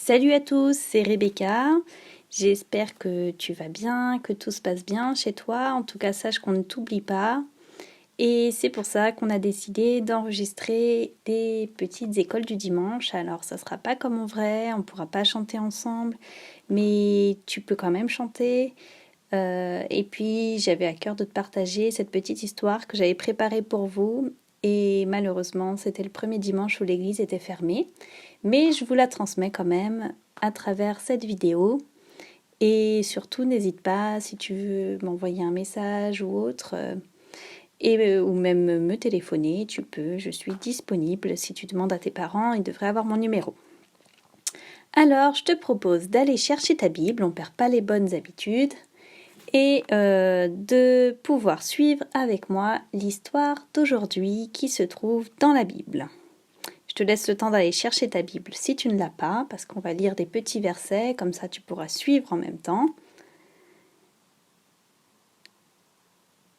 Salut à tous, c'est Rebecca. J'espère que tu vas bien, que tout se passe bien chez toi. En tout cas, sache qu'on ne t'oublie pas. Et c'est pour ça qu'on a décidé d'enregistrer des petites écoles du dimanche. Alors, ça sera pas comme en vrai, on ne pourra pas chanter ensemble, mais tu peux quand même chanter. Et puis, j'avais à cœur de te partager cette petite histoire que j'avais préparée pour vous. Et malheureusement, c'était le premier dimanche où l'église était fermée. Mais je vous la transmets quand même à travers cette vidéo. Et surtout, n'hésite pas si tu veux m'envoyer un message ou autre, ou même me téléphoner, tu peux, je suis disponible. Si tu demandes à tes parents, ils devraient avoir mon numéro. Alors, je te propose d'aller chercher ta Bible, on ne perd pas les bonnes habitudes, et de pouvoir suivre avec moi l'histoire d'aujourd'hui qui se trouve dans la Bible. Je te laisse le temps d'aller chercher ta Bible si tu ne l'as pas, parce qu'on va lire des petits versets, comme ça tu pourras suivre en même temps.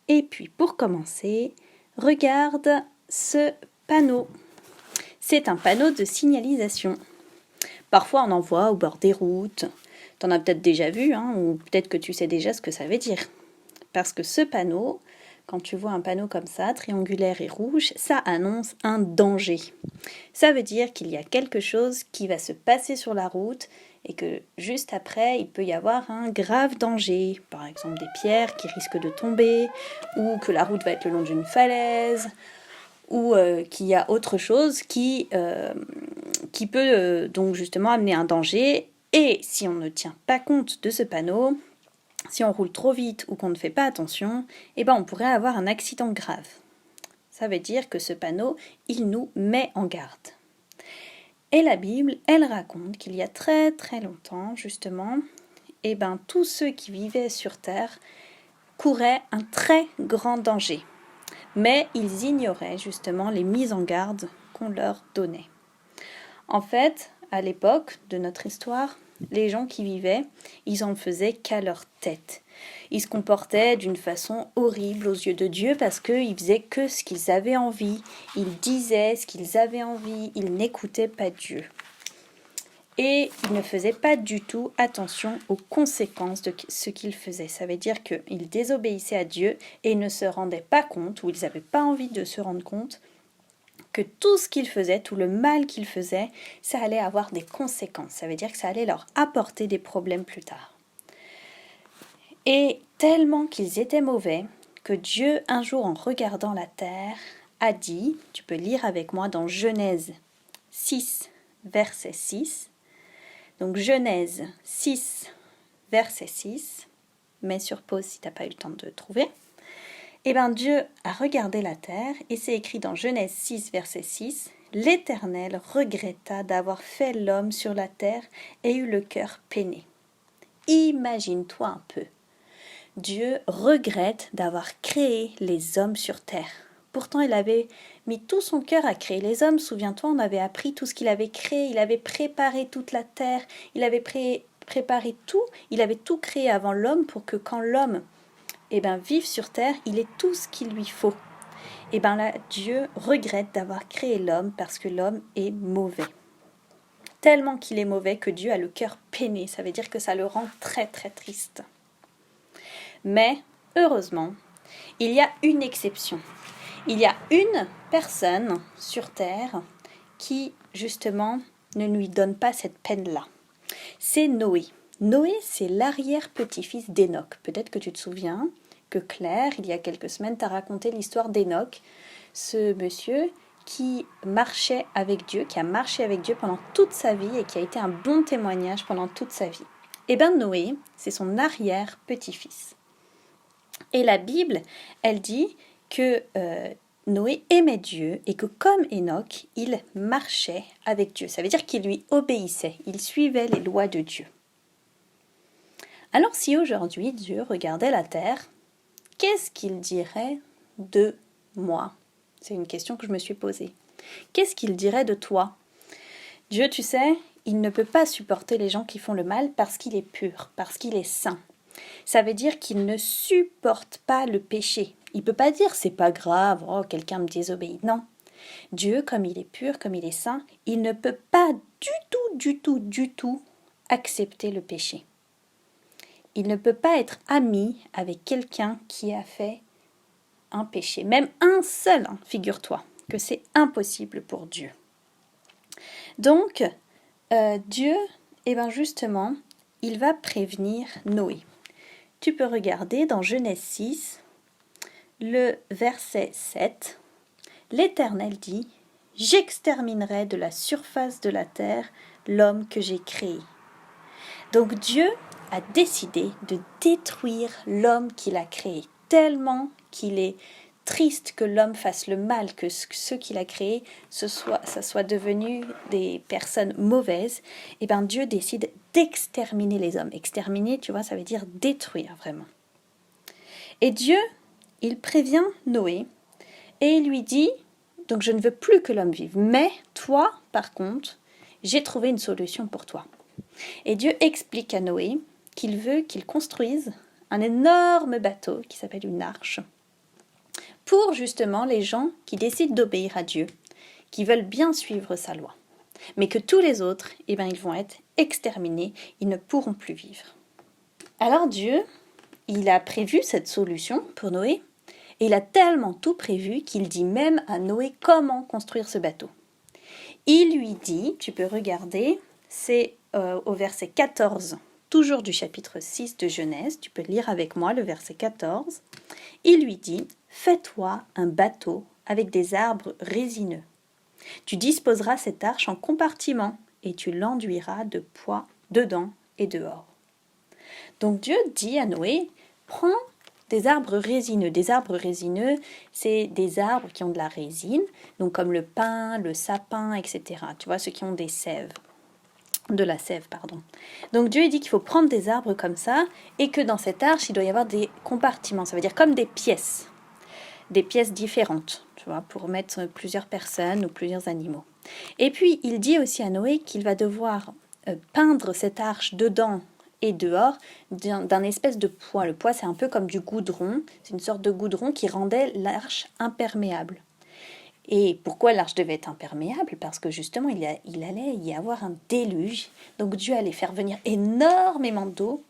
Et puis pour commencer, regarde ce panneau. C'est un panneau de signalisation. Parfois on en voit au bord des routes. T'en as peut-être déjà vu, ou peut-être que tu sais déjà ce que ça veut dire. Parce que ce panneau, quand tu vois un panneau comme ça, triangulaire et rouge, ça annonce un danger. Ça veut dire qu'il y a quelque chose qui va se passer sur la route et que juste après, il peut y avoir un grave danger. Par exemple, des pierres qui risquent de tomber, ou que la route va être le long d'une falaise, ou qu'il y a autre chose qui peut donc justement amener un danger. Et si on ne tient pas compte de ce panneau, si on roule trop vite ou qu'on ne fait pas attention, on pourrait avoir un accident grave. Ça veut dire que ce panneau, il nous met en garde. Et la Bible, elle raconte qu'il y a très très longtemps, justement, tous ceux qui vivaient sur terre couraient un très grand danger. Mais ils ignoraient justement les mises en garde qu'on leur donnait. En fait, à l'époque de notre histoire, les gens qui vivaient, ils en faisaient qu'à leur tête. Ils se comportaient d'une façon horrible aux yeux de Dieu parce qu'ils faisaient que ce qu'ils avaient envie. Ils disaient ce qu'ils avaient envie. Ils n'écoutaient pas Dieu. Et ils ne faisaient pas du tout attention aux conséquences de ce qu'ils faisaient. Ça veut dire qu'ils désobéissaient à Dieu et ils ne se rendaient pas compte, ou ils n'avaient pas envie de se rendre compte, que tout ce qu'ils faisaient, tout le mal qu'ils faisaient, ça allait avoir des conséquences. Ça veut dire que ça allait leur apporter des problèmes plus tard. Et tellement qu'ils étaient mauvais, que Dieu, un jour en regardant la terre, a dit, tu peux lire avec moi dans Genèse 6, verset 6. Donc Genèse 6, verset 6. Mets sur pause si tu n'as pas eu le temps de trouver. Dieu a regardé la terre et c'est écrit dans Genèse 6, verset 6. L'Éternel regretta d'avoir fait l'homme sur la terre et eut le cœur peiné. Imagine-toi un peu. Dieu regrette d'avoir créé les hommes sur terre. Pourtant, il avait mis tout son cœur à créer les hommes. Souviens-toi, on avait appris tout ce qu'il avait créé. Il avait préparé toute la terre. Il avait préparé tout. Il avait tout créé avant l'homme pour que quand l'homme vive sur terre, il ait tout ce qu'il lui faut. Là, Dieu regrette d'avoir créé l'homme parce que l'homme est mauvais. Tellement qu'il est mauvais que Dieu a le cœur peiné. Ça veut dire que ça le rend très très triste. Mais, heureusement, il y a une exception. Il y a une personne sur terre qui, justement, ne lui donne pas cette peine-là. C'est Noé. Noé, c'est l'arrière-petit-fils d'Enoch. Peut-être que tu te souviens que Claire, il y a quelques semaines, t'a raconté l'histoire d'Enoch, ce monsieur qui marchait avec Dieu, qui a marché avec Dieu pendant toute sa vie et qui a été un bon témoignage pendant toute sa vie. Noé, c'est son arrière-petit-fils. Et la Bible, elle dit que Noé aimait Dieu et que comme Enoch, il marchait avec Dieu. Ça veut dire qu'il lui obéissait, il suivait les lois de Dieu. Alors si aujourd'hui Dieu regardait la terre, qu'est-ce qu'il dirait de moi ? C'est une question que je me suis posée. Qu'est-ce qu'il dirait de toi ? Dieu, tu sais, il ne peut pas supporter les gens qui font le mal parce qu'il est pur, parce qu'il est saint. Ça veut dire qu'il ne supporte pas le péché. Il ne peut pas dire c'est pas grave, oh quelqu'un me désobéit. Non, Dieu, comme il est pur, comme il est saint, il ne peut pas du tout accepter le péché. Il ne peut pas être ami avec quelqu'un qui a fait un péché. Même un seul, figure-toi, que c'est impossible pour Dieu. Donc, Dieu, justement, il va prévenir Noé. Tu peux regarder dans Genèse 6, le verset 7. L'Éternel dit, « J'exterminerai de la surface de la terre l'homme que j'ai créé. » Donc Dieu a décidé de détruire l'homme qu'il a créé, tellement qu'il est triste que l'homme fasse le mal, que ceux qu'il a créés, ça soit devenu des personnes mauvaises. Et bien Dieu décide d'exterminer les hommes. Exterminer, tu vois, ça veut dire détruire vraiment. Et Dieu, il prévient Noé et il lui dit, donc je ne veux plus que l'homme vive, mais toi, par contre, j'ai trouvé une solution pour toi. Et Dieu explique à Noé qu'il veut qu'il construise un énorme bateau qui s'appelle une arche pour justement les gens qui décident d'obéir à Dieu, qui veulent bien suivre sa loi. Mais que tous les autres, ils vont être exterminés, ils ne pourront plus vivre. Alors Dieu, il a prévu cette solution pour Noé, et il a tellement tout prévu qu'il dit même à Noé comment construire ce bateau. Il lui dit, tu peux regarder, c'est au verset 14, toujours du chapitre 6 de Genèse, tu peux lire avec moi le verset 14. Il lui dit, « Fais-toi un bateau avec des arbres résineux. Tu disposeras cette arche en compartiments et tu l'enduiras de poids dedans et dehors. » Donc Dieu dit à Noé, « Prends des arbres résineux. » Des arbres résineux, c'est des arbres qui ont de la résine, donc comme le pin, le sapin, etc. Tu vois, ceux qui ont des sèves. De la sève, pardon. Donc Dieu dit qu'il faut prendre des arbres comme ça et que dans cette arche, il doit y avoir des compartiments. Ça veut dire comme des pièces différentes, tu vois, pour mettre plusieurs personnes ou plusieurs animaux. Et puis, il dit aussi à Noé qu'il va devoir peindre cette arche dedans et dehors d'un espèce de poids. Le poids, c'est un peu comme du goudron. C'est une sorte de goudron qui rendait l'arche imperméable. Et pourquoi l'arche devait être imperméable? Parce que justement, il allait y avoir un déluge. Donc Dieu allait faire venir énormément d'eau.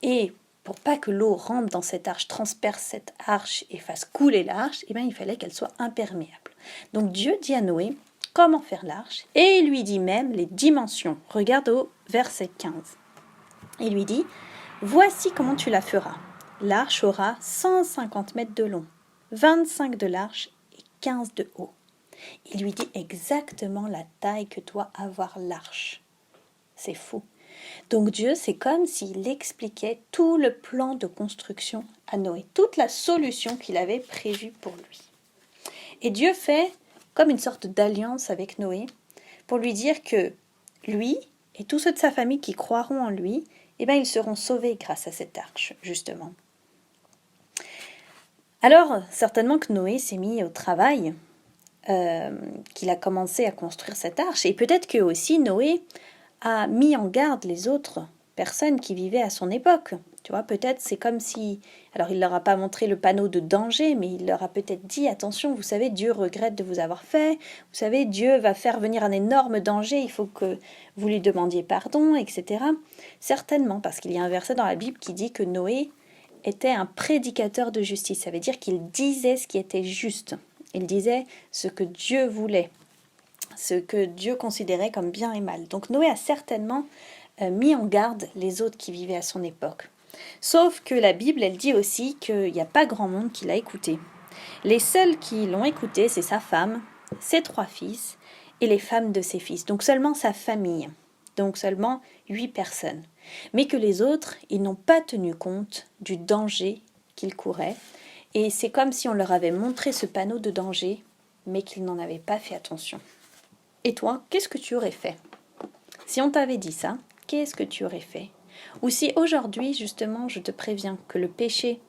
Et pour pas que l'eau rentre dans cette arche, transperce cette arche et fasse couler l'arche, il fallait qu'elle soit imperméable. Donc Dieu dit à Noé comment faire l'arche. Et il lui dit même les dimensions. Regarde au verset 15. Il lui dit, « Voici comment tu la feras. L'arche aura 150 mètres de long, 25 de large et 15 de haut. » Il lui dit exactement la taille que doit avoir l'arche. C'est fou. Donc Dieu, c'est comme s'il expliquait tout le plan de construction à Noé, toute la solution qu'il avait prévue pour lui. Et Dieu fait comme une sorte d'alliance avec Noé pour lui dire que lui et tous ceux de sa famille qui croiront en lui, ils seront sauvés grâce à cette arche, justement. Alors, certainement que Noé s'est mis au travail, qu'il a commencé à construire cette arche. Et peut-être que aussi Noé a mis en garde les autres personnes qui vivaient à son époque. Tu vois, peut-être c'est comme si... Alors, il leur a pas montré le panneau de danger, mais il leur a peut-être dit, attention, vous savez, Dieu regrette de vous avoir fait. Vous savez, Dieu va faire venir un énorme danger, il faut que vous lui demandiez pardon, etc. Certainement, parce qu'il y a un verset dans la Bible qui dit que Noé était un prédicateur de justice. Ça veut dire qu'il disait ce qui était juste. Il disait ce que Dieu voulait, ce que Dieu considérait comme bien et mal. Donc Noé a certainement mis en garde les autres qui vivaient à son époque. Sauf que la Bible, elle dit aussi qu'il n'y a pas grand monde qui l'a écouté. Les seuls qui l'ont écouté, c'est sa femme, ses 3 fils et les femmes de ses fils. Donc seulement sa famille. Donc seulement 8 personnes. Mais que les autres, ils n'ont pas tenu compte du danger qu'ils couraient. Et c'est comme si on leur avait montré ce panneau de danger, mais qu'ils n'en avaient pas fait attention. Et toi, qu'est-ce que tu aurais fait? Si on t'avait dit ça, qu'est-ce que tu aurais fait? Ou si aujourd'hui, justement, je te préviens que le péché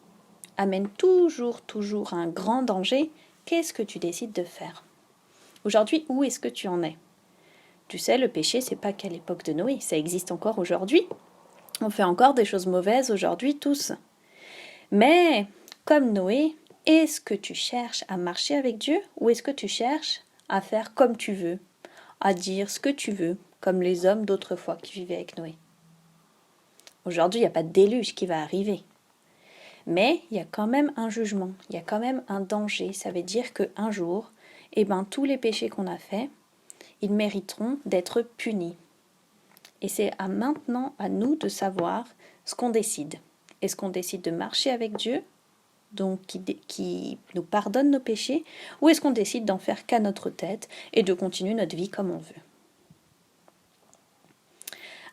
amène toujours à un grand danger, qu'est-ce que tu décides de faire? Aujourd'hui, où est-ce que tu en es? Tu sais, le péché, c'est pas qu'à l'époque de Noé, ça existe encore aujourd'hui. On fait encore des choses mauvaises aujourd'hui, tous. Mais, comme Noé, est-ce que tu cherches à marcher avec Dieu ou est-ce que tu cherches à faire comme tu veux, à dire ce que tu veux, comme les hommes d'autrefois qui vivaient avec Noé. Aujourd'hui, il n'y a pas de déluge qui va arriver. Mais il y a quand même un jugement, il y a quand même un danger. Ça veut dire qu'un jour, tous les péchés qu'on a faits, ils mériteront d'être punis. Et c'est maintenant à nous de savoir ce qu'on décide. Est-ce qu'on décide de marcher avec Dieu, donc qui nous pardonne nos péchés, ou est-ce qu'on décide d'en faire qu'à notre tête et de continuer notre vie comme on veut?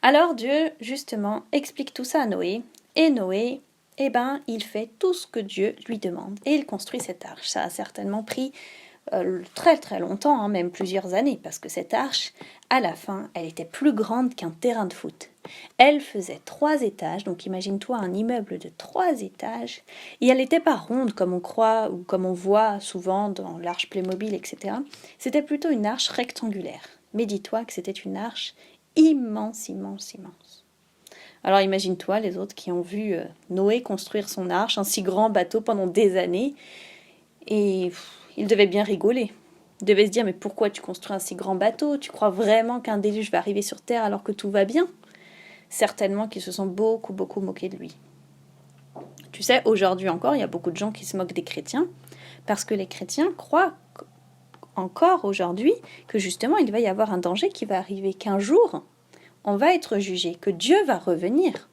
Alors Dieu, justement, explique tout ça à Noé, et Noé, il fait tout ce que Dieu lui demande, et il construit cette arche. Ça a certainement pris très très longtemps, même plusieurs années, parce que cette arche, à la fin, elle était plus grande qu'un terrain de foot. Elle faisait 3 étages, donc imagine-toi un immeuble de 3 étages, et elle n'était pas ronde comme on croit ou comme on voit souvent dans l'arche Playmobil, etc. C'était plutôt une arche rectangulaire. Mais dis-toi que c'était une arche immense, immense, immense. Alors imagine-toi les autres qui ont vu Noé construire son arche, un si grand bateau pendant des années, et ils devaient bien rigoler. Ils devaient se dire, mais pourquoi tu construis un si grand bateau? Tu crois vraiment qu'un déluge va arriver sur Terre alors que tout va bien? Certainement qu'ils se sont beaucoup, beaucoup moqués de lui. Tu sais, aujourd'hui encore, il y a beaucoup de gens qui se moquent des chrétiens, parce que les chrétiens croient encore aujourd'hui que justement il va y avoir un danger qui va arriver, qu'un jour on va être jugé, que Dieu va revenir,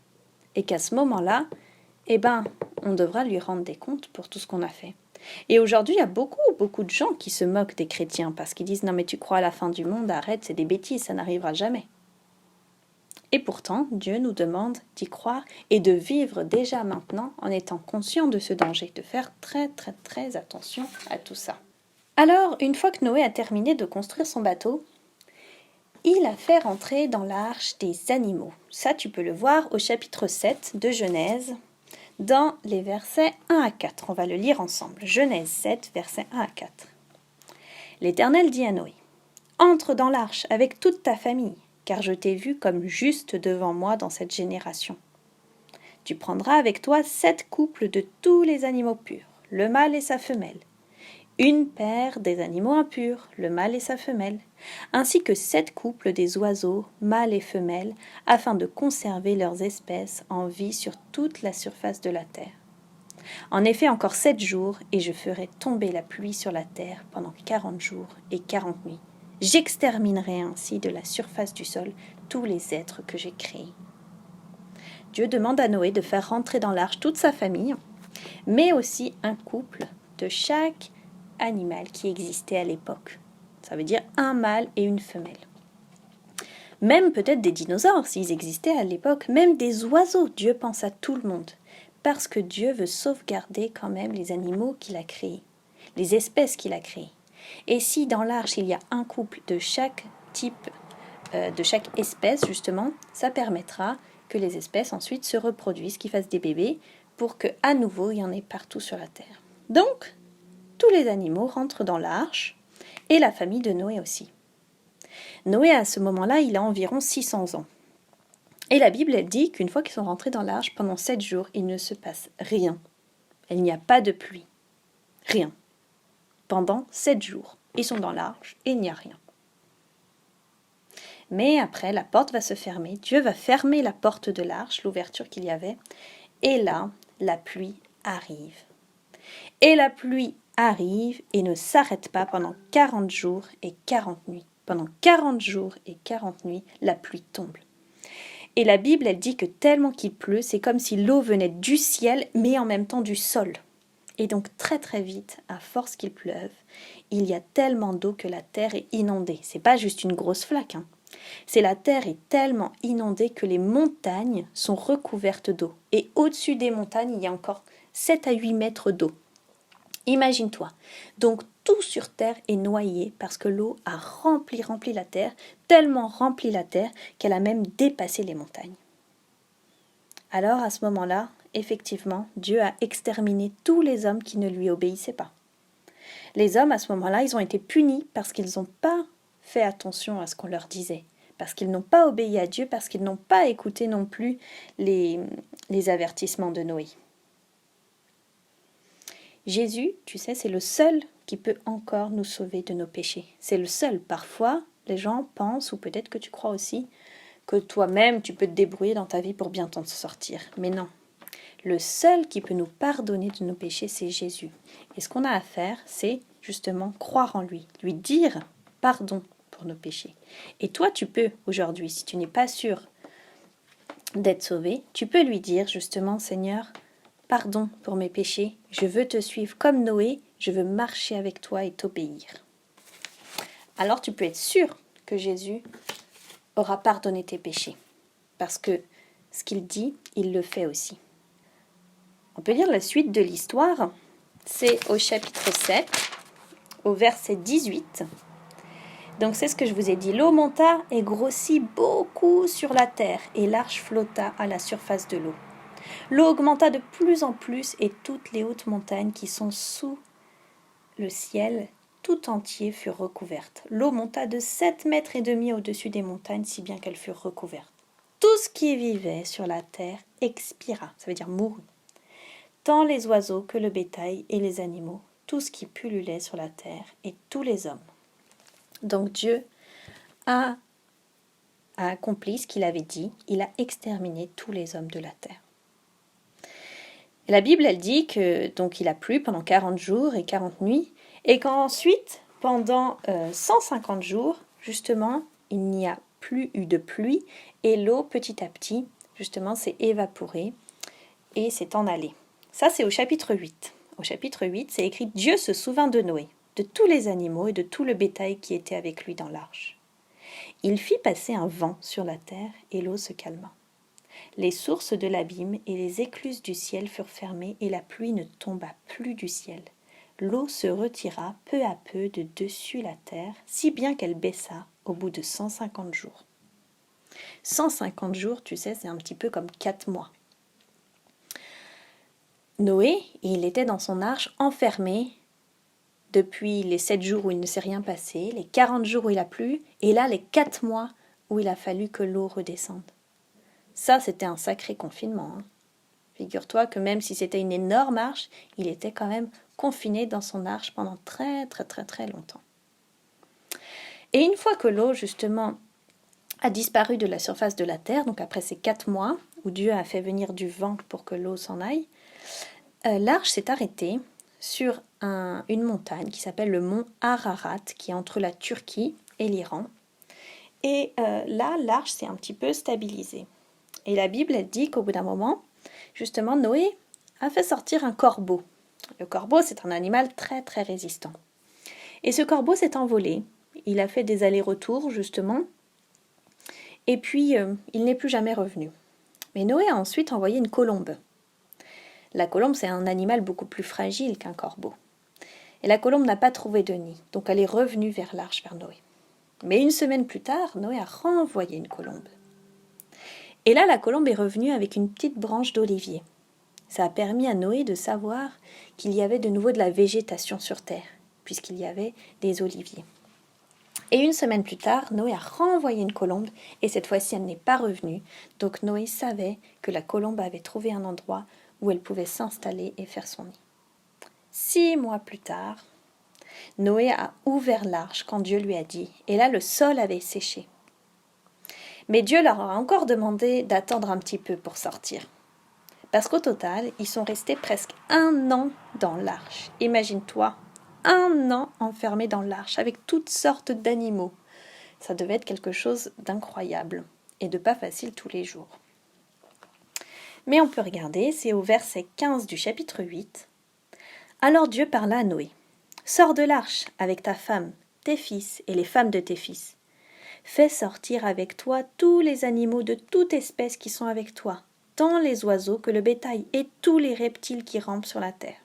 et qu'à ce moment-là, on devra lui rendre des comptes pour tout ce qu'on a fait. Et aujourd'hui, il y a beaucoup, beaucoup de gens qui se moquent des chrétiens parce qu'ils disent « Non mais tu crois à la fin du monde, arrête, c'est des bêtises, ça n'arrivera jamais. » Et pourtant, Dieu nous demande d'y croire et de vivre déjà maintenant en étant conscient de ce danger, de faire très, très, très attention à tout ça. Alors, une fois que Noé a terminé de construire son bateau, il a fait rentrer dans l'arche des animaux. Ça, tu peux le voir au chapitre 7 de Genèse, dans les versets 1 à 4. On va le lire ensemble. Genèse 7, versets 1 à 4. L'Éternel dit à Noé, « Entre dans l'arche avec toute ta famille, car je t'ai vu comme juste devant moi dans cette génération. Tu prendras avec toi 7 couples de tous les animaux purs, le mâle et sa femelle, une paire des animaux impurs, le mâle et sa femelle, ainsi que 7 couples des oiseaux, mâles et femelles, afin de conserver leurs espèces en vie sur toute la surface de la terre. En effet, encore 7 jours, et je ferai tomber la pluie sur la terre pendant 40 jours et 40 nuits. J'exterminerai ainsi de la surface du sol tous les êtres que j'ai créés. » Dieu demande à Noé de faire rentrer dans l'arche toute sa famille, mais aussi un couple de chaque animal qui existait à l'époque. Ça veut dire un mâle et une femelle. Même peut-être des dinosaures, s'ils existaient à l'époque, même des oiseaux. Dieu pense à tout le monde, parce que Dieu veut sauvegarder quand même les animaux qu'il a créés, les espèces qu'il a créées. Et si dans l'arche il y a un couple de chaque type, de chaque espèce justement, ça permettra que les espèces ensuite se reproduisent, qu'ils fassent des bébés, pour qu'à nouveau il y en ait partout sur la terre. Donc, tous les animaux rentrent dans l'arche, et la famille de Noé aussi. Noé, à ce moment-là, il a environ 600 ans. Et la Bible, elle dit qu'une fois qu'ils sont rentrés dans l'arche, pendant 7 jours, il ne se passe rien. Il n'y a pas de pluie. Rien. Pendant 7 jours. Ils sont dans l'arche et il n'y a rien. Mais après, la porte va se fermer. Dieu va fermer la porte de l'arche, l'ouverture qu'il y avait. Et là, la pluie arrive. Et la pluie arrive et ne s'arrête pas pendant 40 jours et 40 nuits. Pendant 40 jours et 40 nuits, la pluie tombe. Et la Bible, elle dit que tellement qu'il pleut, c'est comme si l'eau venait du ciel, mais en même temps du sol. Et donc très très vite, à force qu'il pleuve, il y a tellement d'eau que la terre est inondée. C'est pas juste une grosse flaque, C'est la terre est tellement inondée que les montagnes sont recouvertes d'eau. Et au-dessus des montagnes, il y a encore 7 à 8 mètres d'eau. Imagine-toi. Donc tout sur terre est noyé parce que l'eau a rempli la terre, tellement rempli la terre qu'elle a même dépassé les montagnes. Alors à ce moment-là, effectivement, Dieu a exterminé tous les hommes qui ne lui obéissaient pas. Les hommes à ce moment-là, ils ont été punis parce qu'ils n'ont pas fait attention à ce qu'on leur disait, parce qu'ils n'ont pas obéi à Dieu, parce qu'ils n'ont pas écouté non plus les avertissements de Noé. Jésus, tu sais, c'est le seul qui peut encore nous sauver de nos péchés. C'est le seul. Parfois, les gens pensent, ou peut-être que tu crois aussi, que toi-même, tu peux te débrouiller dans ta vie pour bien t'en sortir. Mais non. Le seul qui peut nous pardonner de nos péchés, c'est Jésus. Et ce qu'on a à faire, c'est justement croire en lui dire pardon pour nos péchés. Et toi, tu peux aujourd'hui, si tu n'es pas sûr d'être sauvé, tu peux lui dire justement, Seigneur, pardon pour mes péchés, je veux te suivre comme Noé, je veux marcher avec toi et t'obéir. Alors tu peux être sûr que Jésus aura pardonné tes péchés, parce que ce qu'il dit, il le fait aussi. On peut lire la suite de l'histoire, c'est au chapitre 7, au verset 18. Donc c'est ce que je vous ai dit, l'eau monta et grossit beaucoup sur la terre, et l'arche flotta à la surface de l'eau. L'eau augmenta de plus en plus, et toutes les hautes montagnes qui sont sous le ciel tout entier furent recouvertes. L'eau monta de 7,5 mètres au-dessus des montagnes, si bien qu'elles furent recouvertes. Tout ce qui vivait sur la terre expira, ça veut dire mourut. Tant les oiseaux que le bétail et les animaux, tout ce qui pullulait sur la terre et tous les hommes. Donc Dieu a accompli ce qu'il avait dit, il a exterminé tous les hommes de la terre. Et la Bible, elle dit que donc il a plu pendant 40 jours et 40 nuits, et qu'ensuite, pendant 150 jours, justement, il n'y a plus eu de pluie, et l'eau, petit à petit, justement, s'est évaporée et s'est en allée. Ça, c'est au chapitre 8. Au chapitre 8, c'est écrit « Dieu se souvint de Noé, de tous les animaux et de tout le bétail qui était avec lui dans l'arche. Il fit passer un vent sur la terre et l'eau se calma. Les sources de l'abîme et les écluses du ciel furent fermées et la pluie ne tomba plus du ciel. L'eau se retira peu à peu de dessus la terre, si bien qu'elle baissa au bout de 150 jours. 150 jours, tu sais, c'est un petit peu comme 4 mois. Noé, il était dans son arche enfermé depuis les 7 jours où il ne s'est rien passé, les 40 jours où il a plu, et là les 4 mois où il a fallu que l'eau redescende. Ça, c'était un sacré confinement. Figure-toi que même si c'était une énorme arche, il était quand même confiné dans son arche pendant très longtemps. Et une fois que l'eau, justement, a disparu de la surface de la terre, donc après ces 4 mois où Dieu a fait venir du vent pour que l'eau s'en aille, l'arche s'est arrêtée sur une montagne qui s'appelle le mont Ararat, qui est entre la Turquie et l'Iran. Et là, l'arche s'est un petit peu stabilisée. Et la Bible, elle dit qu'au bout d'un moment, justement, Noé a fait sortir un corbeau. Le corbeau, c'est un animal très résistant. Et ce corbeau s'est envolé. Il a fait des allers-retours, justement. Et puis, il n'est plus jamais revenu. Mais Noé a ensuite envoyé une colombe. La colombe, c'est un animal beaucoup plus fragile qu'un corbeau. Et la colombe n'a pas trouvé de nid. Donc, elle est revenue vers l'arche, vers Noé. Mais une semaine plus tard, Noé a renvoyé une colombe. Et là, la colombe est revenue avec une petite branche d'olivier. Ça a permis à Noé de savoir qu'il y avait de nouveau de la végétation sur terre, puisqu'il y avait des oliviers. Et une semaine plus tard, Noé a renvoyé une colombe, et cette fois-ci, elle n'est pas revenue. Donc Noé savait que la colombe avait trouvé un endroit où elle pouvait s'installer et faire son nid. 6 mois plus tard, Noé a ouvert l'arche quand Dieu lui a dit, et là, le sol avait séché. Mais Dieu leur a encore demandé d'attendre un petit peu pour sortir. Parce qu'au total, ils sont restés presque 1 an dans l'arche. Imagine-toi, 1 an enfermés dans l'arche avec toutes sortes d'animaux. Ça devait être quelque chose d'incroyable et de pas facile tous les jours. Mais on peut regarder, c'est au verset 15 du chapitre 8. Alors Dieu parla à Noé. « Sors de l'arche avec ta femme, tes fils et les femmes de tes fils. Fais sortir avec toi tous les animaux de toute espèce qui sont avec toi, tant les oiseaux que le bétail et tous les reptiles qui rampent sur la terre.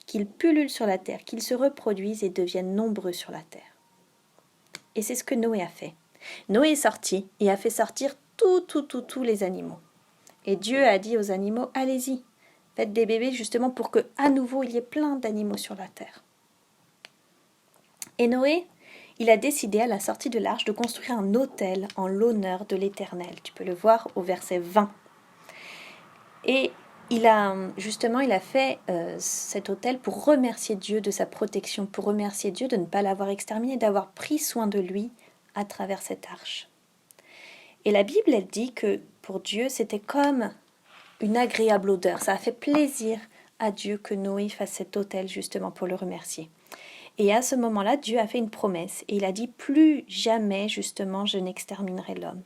Qu'ils pullulent sur la terre, qu'ils se reproduisent et deviennent nombreux sur la terre. » Et c'est ce que Noé a fait. Noé est sorti et a fait sortir tous les animaux. Et Dieu a dit aux animaux, allez-y, faites des bébés justement pour que à nouveau il y ait plein d'animaux sur la terre. Et Noé, il a décidé à la sortie de l'arche de construire un autel en l'honneur de l'Éternel. Tu peux le voir au verset 20. Et il a fait cet autel pour remercier Dieu de sa protection, pour remercier Dieu de ne pas l'avoir exterminé, d'avoir pris soin de lui à travers cette arche. Et la Bible, elle dit que pour Dieu, c'était comme une agréable odeur. Ça a fait plaisir à Dieu que Noé fasse cet autel justement pour le remercier. Et à ce moment-là, Dieu a fait une promesse et il a dit plus jamais justement je n'exterminerai l'homme.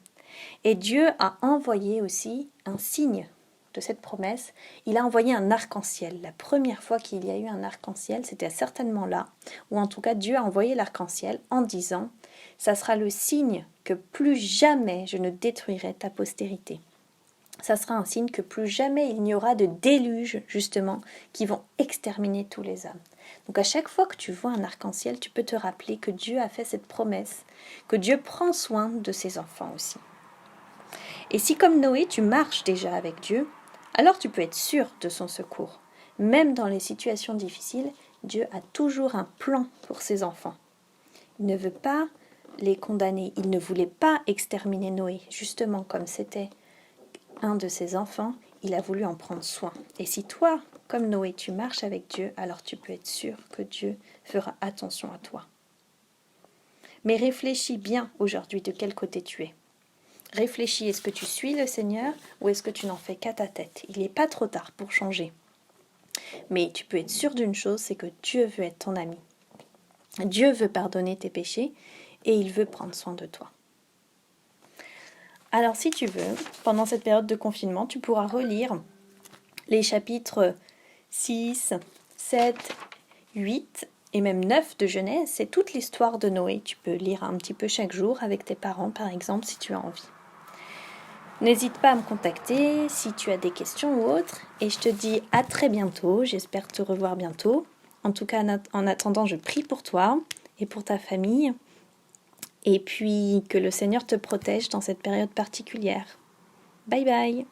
Et Dieu a envoyé aussi un signe de cette promesse. Il a envoyé un arc-en-ciel. La première fois qu'il y a eu un arc-en-ciel, c'était certainement là, ou en tout cas Dieu a envoyé l'arc-en-ciel en disant « Ça sera le signe que plus jamais je ne détruirai ta postérité ». Ça sera un signe que plus jamais il n'y aura de déluge, justement, qui vont exterminer tous les hommes. Donc à chaque fois que tu vois un arc-en-ciel, tu peux te rappeler que Dieu a fait cette promesse, que Dieu prend soin de ses enfants aussi. Et si comme Noé, tu marches déjà avec Dieu, alors tu peux être sûr de son secours. Même dans les situations difficiles, Dieu a toujours un plan pour ses enfants. Il ne veut pas les condamner, il ne voulait pas exterminer Noé, justement comme c'était un de ses enfants, il a voulu en prendre soin. Et si toi, comme Noé, tu marches avec Dieu, alors tu peux être sûr que Dieu fera attention à toi. Mais réfléchis bien aujourd'hui de quel côté tu es. Réfléchis, est-ce que tu suis le Seigneur ou est-ce que tu n'en fais qu'à ta tête? Il n'est pas trop tard pour changer. Mais tu peux être sûr d'une chose, c'est que Dieu veut être ton ami. Dieu veut pardonner tes péchés et il veut prendre soin de toi. Alors si tu veux, pendant cette période de confinement, tu pourras relire les chapitres 6, 7, 8 et même 9 de Genèse. C'est toute l'histoire de Noé. Tu peux lire un petit peu chaque jour avec tes parents, par exemple, si tu as envie. N'hésite pas à me contacter si tu as des questions ou autres. Et je te dis à très bientôt. J'espère te revoir bientôt. En tout cas, en attendant, je prie pour toi et pour ta famille. Et puis que le Seigneur te protège dans cette période particulière. Bye bye!